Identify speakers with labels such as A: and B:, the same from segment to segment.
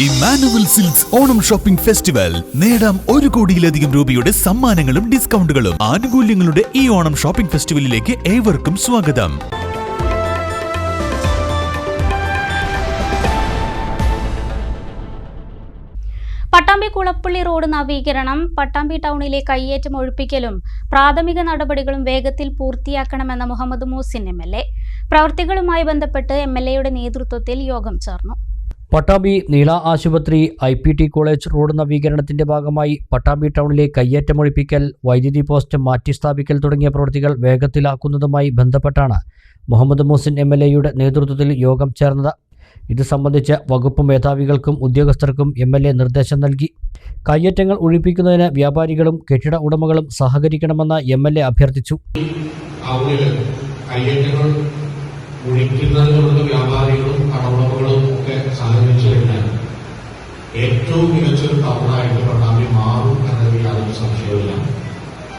A: Emmanuel silks Onam shopping festival നേടാം 1 കോടിയിലധികം രൂപയുടെ സമ്മാനങ്ങളും ഡിസ്കൗണ്ടുകളും. ആനുകൂല്യങ്ങളുടെ ഈ ഓണം ഷോപ്പിംഗ് ഫെസ്റ്റിവലിലേക്ക് ഏവർക്കും സ്വാഗതം.
B: പട്ടാമ്പി കുളപ്പള്ളി റോഡ് നവീകരണം, പട്ടാമ്പി ടൗണിലെ കയ്യേറ്റം ഒഴിപ്പിക്കലും പ്രാഥമിക നടപടികളും വേഗത്തിൽ പൂർത്തിയാക്കണമെന്ന മുഹമ്മദ് മൂസിൻ MLA. പ്രവൃത്തികളുമായി ബന്ധപ്പെട്ട് MLAയുടെ നേതൃത്വത്തിൽ യോഗം ചേർന്നു.
C: പട്ടാമ്പി നീള ആശുപത്രി, IPT കോളേജ് റോഡ് നവീകരണത്തിന്റെ ഭാഗമായി പട്ടാമ്പി ടൗണിലെ കയ്യേറ്റമൊഴിപ്പിക്കൽ, വൈദ്യുതി പോസ്റ്റ് മാറ്റിസ്ഥാപിക്കൽ തുടങ്ങിയ പ്രവൃത്തികൾ വേഗത്തിലാക്കുന്നതുമായി ബന്ധപ്പെട്ടാണ് മുഹമ്മദ് മൂസിൻ MLAയുടെ നേതൃത്വത്തിൽ യോഗം ചേർന്നത്. ഇത് സംബന്ധിച്ച് വകുപ്പ് മേധാവികൾക്കും ഉദ്യോഗസ്ഥർക്കും MLA നിർദ്ദേശം നൽകി. കയ്യേറ്റങ്ങൾ ഒഴിപ്പിക്കുന്നതിന് വ്യാപാരികളും കെട്ടിട ഉടമകളും സഹകരിക്കണമെന്ന് MLA അഭ്യർത്ഥിച്ചു.
D: ഒഴിക്കുന്നതിനുള്ള വ്യാപാരികളും കടവുടമകളും ഒക്കെ സഹകരിച്ചു കഴിഞ്ഞാൽ ഏറ്റവും മികച്ചൊരു ടൗണായിട്ട് പട്ടാമ്പി മാറും എന്നതിൽ യാതൊരു സംശയമില്ല.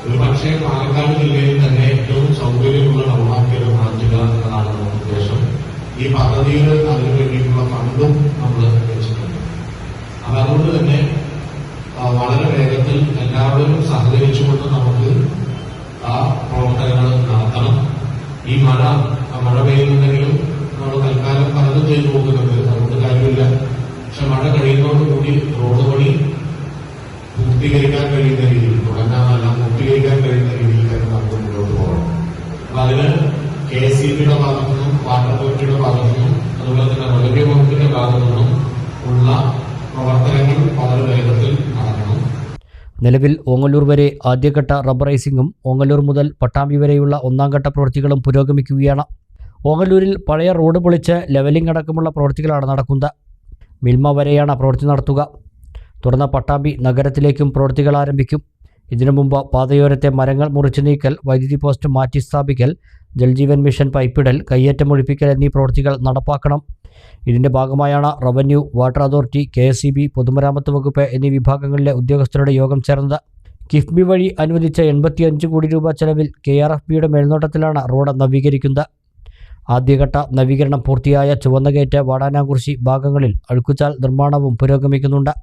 D: ഒരു പക്ഷേ പാലക്കാട് ജില്ലയിൽ തന്നെ ഏറ്റവും സൗകര്യമുള്ള ടൗണാക്കിയത് മാറ്റുക എന്നതാണ് നമ്മുടെ ഉദ്ദേശം. ഈ പദ്ധതിയിൽ അതിനു വേണ്ടിയിട്ടുള്ള ഫണ്ടും നമ്മൾ വെച്ചിട്ടുണ്ട്. അതുകൊണ്ട് തന്നെ വളരെ വേഗത്തിൽ എല്ലാവരും സഹകരിച്ചുകൊണ്ട് നമുക്ക് ആ പ്രവർത്തനങ്ങൾ നടത്തണം. ഈ മഴ പെയ്യുന്നുണ്ടെങ്കിലും നമ്മൾ തൽക്കാലം പലതും ചെയ്തു പോകുന്നുണ്ട്, അതുകൊണ്ട് കാര്യമില്ല. പക്ഷെ മഴ കഴിയുന്നതോടുകൂടി റോഡ് പണി പൂർത്തീകരിക്കാൻ കഴിയുന്ന രീതിയിൽ, തുടങ്ങാനല്ല പൂർത്തീകരിക്കാൻ കഴിയുന്ന രീതിയിൽ തന്നെ നമുക്ക് മുന്നോട്ട് പോകണം. അപ്പൊ അതിന് KSEBയുടെ ഭാഗത്തു നിന്നും, വാട്ടർ അതോറിറ്റിയുടെ ഭാഗത്തു നിന്നും, അതുപോലെ തന്നെ റവന്യൂ വകുപ്പിന്റെ ഭാഗത്തു നിന്നും ഉള്ള പ്രവർത്തനങ്ങൾ വളരെ വേഗത്തിൽ നടക്കണം.
C: നിലവിൽ ഓങ്ങല്ലൂർ വരെ ആദ്യഘട്ട റബ്ബറൈസിംഗും ഓങ്ങല്ലൂർ മുതൽ പട്ടാമ്പി വരെയുള്ള ഒന്നാംഘട്ട പ്രവൃത്തികളും പുരോഗമിക്കുകയാണ്. ഓങ്ങല്ലൂരിൽ പഴയ റോഡ് പൊളിച്ച് ലെവലിംഗ് അടക്കമുള്ള പ്രവൃത്തികളാണ് നടക്കുന്നത്. മിൽമ വരെയാണ് പ്രവൃത്തി നടത്തുക. തുടർന്ന് പട്ടാമ്പി നഗരത്തിലേക്കും പ്രവൃത്തികൾ ആരംഭിക്കും. ഇതിനു മുമ്പ് പാതയോരത്തെ മരങ്ങൾ മുറിച്ചു നീക്കൽ, വൈദ്യുതി പോസ്റ്റ് മാറ്റി സ്ഥാപിക്കൽ, ജൽജീവൻ മിഷൻ പൈപ്പിടൽ, കയ്യേറ്റമൊഴിപ്പിക്കൽ എന്നീ പ്രവൃത്തികൾ നടപ്പാക്കണം. ഇതിന്റെ ഭാഗമായാണ് റവന്യൂ, വാട്ടർ അതോറിറ്റി, KSEB, പൊതുമരാമത്ത് വകുപ്പ് എന്നീ വിഭാഗങ്ങളിലെ ഉദ്യോഗസ്ഥരുടെ യോഗം ചേർന്നത്. കിഫ്ബി വഴി അനുവദിച്ച 85 കോടി രൂപ ചെലവിൽ KRFBയുടെ മേൽനോട്ടത്തിലാണ് റോഡ് നവീകരിക്കുന്നത്. ആദ്യഘട്ട നവീകരണം പൂർത്തിയായ ചുവന്നകേറ്റ്, വാടാനാംകുറിശി ഭാഗങ്ങളിൽ അഴുക്കുചാൽ നിർമ്മാണവും പുരോഗമിക്കുന്നുണ്ട്.